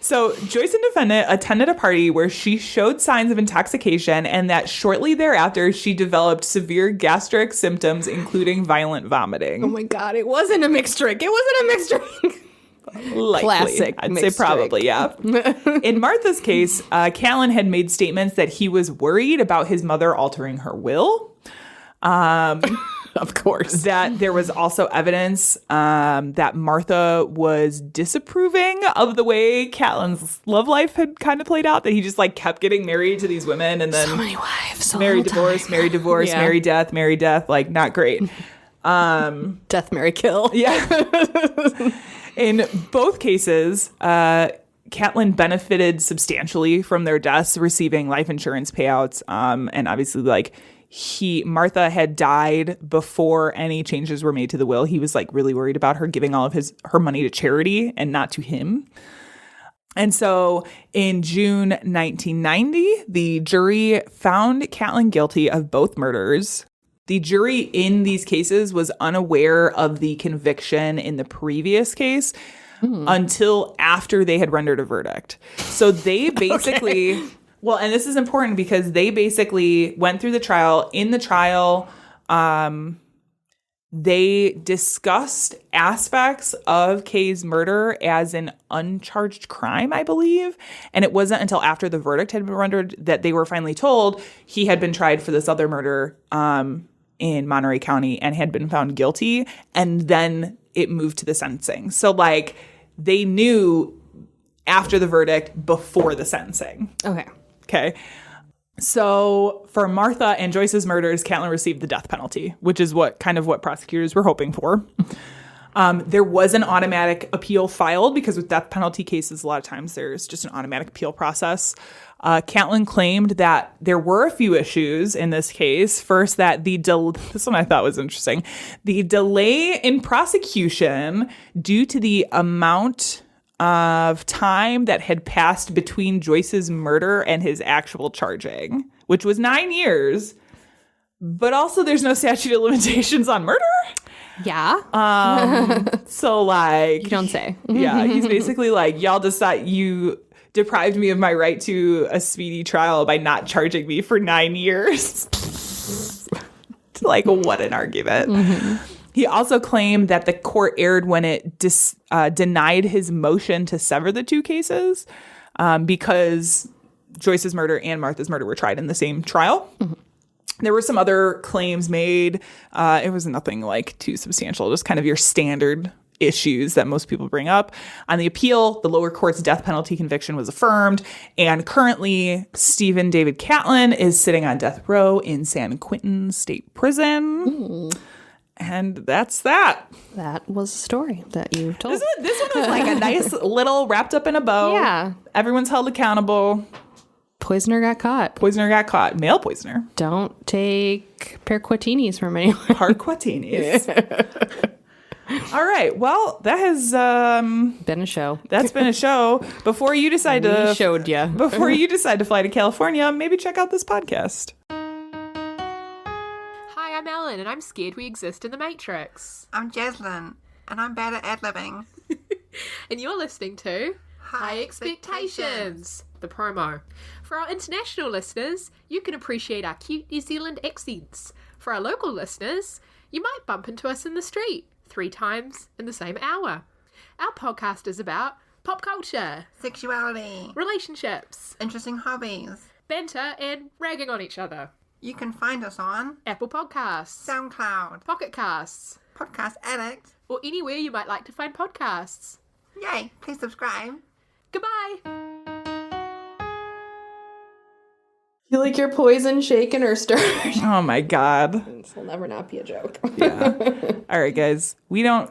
So Joyce and defendant attended a party where she showed signs of intoxication, and that shortly thereafter she developed severe gastric symptoms, including violent vomiting. Oh my God, it wasn't a mixed drink. It wasn't a mixed drink. Likely. Classic I'd say mixed probably, drink. yeah. In Martha's case, Catlin had made statements that he was worried about his mother altering her will. Of course. That there was also evidence that Martha was disapproving of the way Catlin's love life had kind of played out, that he just like kept getting married to these women and then So many wives. marry, divorce, Yeah. marry, death, like not great. Death, marry, kill. Yeah. In both cases, Catlin benefited substantially from their deaths, receiving life insurance payouts. And obviously, like, Martha had died before any changes were made to the will. He was like really worried about her giving all of her money to charity and not to him. And so in June 1990, the jury found Catlin guilty of both murders. The jury in these cases was unaware of the conviction in the previous case until after they had rendered a verdict. So they basically, well, and this is important because they basically went through the trial. In the trial, they discussed aspects of Kay's murder as an uncharged crime, I believe. And it wasn't until after the verdict had been rendered that they were finally told he had been tried for this other murder in Monterey County and had been found guilty. And then it moved to the sentencing. So, like, they knew after the verdict before the sentencing. Okay. So for Martha and Joyce's murders, Catlin received the death penalty, which is what prosecutors were hoping for. There was an automatic appeal filed because with death penalty cases, a lot of times there's just an automatic appeal process. Catlin claimed that there were a few issues in this case. First, that this one I thought was interesting. The delay in prosecution due to the amount of time that had passed between Joyce's murder and his actual charging, which was 9 years. But also there's no statute of limitations on murder. Yeah. So like, You don't say. yeah, he's basically like, y'all decide, deprived me of my right to a speedy trial by not charging me for 9 years. Like, what an argument. He also claimed that the court erred when it denied his motion to sever the two cases because Joyce's murder and Martha's murder were tried in the same trial. There were some other claims made. It was nothing like too substantial, just kind of your standard issues that most people bring up. On the appeal, the lower court's death penalty conviction was affirmed, and currently Stephen David Catlin is sitting on death row in San Quentin State Prison. And that's that. That was a story that you told. This one was like a nice little wrapped up in a bow. Yeah. Everyone's held accountable. Poisoner got caught. Poisoner got caught. Male poisoner. Don't take Paraquatinis from anyone. Paraquatinis. All right. Well, that has Been a show. that's been a show. Before you decide We showed ya. Before you decide to fly to California, maybe check out this podcast. Hi, I'm Ellen, and I'm scared we exist in the Matrix. I'm Jaslyn, and I'm bad at ad-libbing. And you're listening to High Expectations, the promo. For our international listeners, you can appreciate our cute New Zealand accents. For our local listeners, you might bump into us in the street 3 times in the same hour. Our podcast is about pop culture, Sexuality, relationships, interesting hobbies. banter, and ragging on each other. You can find us on Apple Podcasts, SoundCloud, Pocket Casts, Podcast Addict. or anywhere you might like to find podcasts. Yay, please subscribe. Goodbye! You like your poison shaken or stirred? Oh my God. This will never not be a joke. Yeah. All right, guys. We don't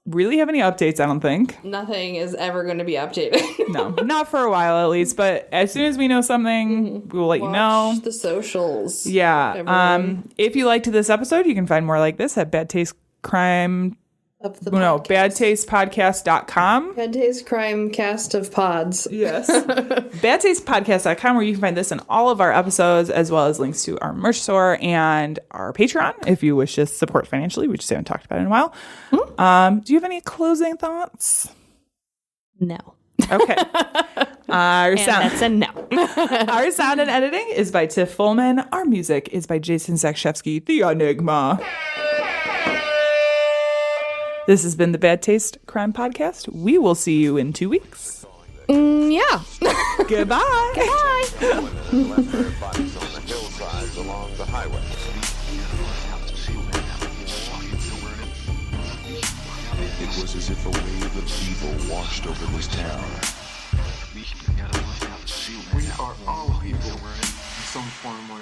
really have any updates, I don't think. Nothing is ever going to be updated. No, not for a while at least. But as soon as we know something, we will let you know. Watch the socials. Yeah. Everyone. If you liked this episode, you can find more like this at badtastepodcast.com. Bad Taste Crime Cast of Pods. Yes. badtastepodcast.com, where you can find this and all of our episodes, as well as links to our merch store and our Patreon if you wish to support financially. We just haven't talked about it in a while. Do you have any closing thoughts? No. Okay. Our sound, That's a no. our sound and editing is by Tiff Fullman. Our music is by Jason Zakshevsky, the Enigma. This has been the Bad Taste Crime Podcast. We will see you in 2 weeks. Yeah. Goodbye. Bye. Bodies on the hillsides along the highway. It was as if a wave of evil washed over this town. We are all evil in some form or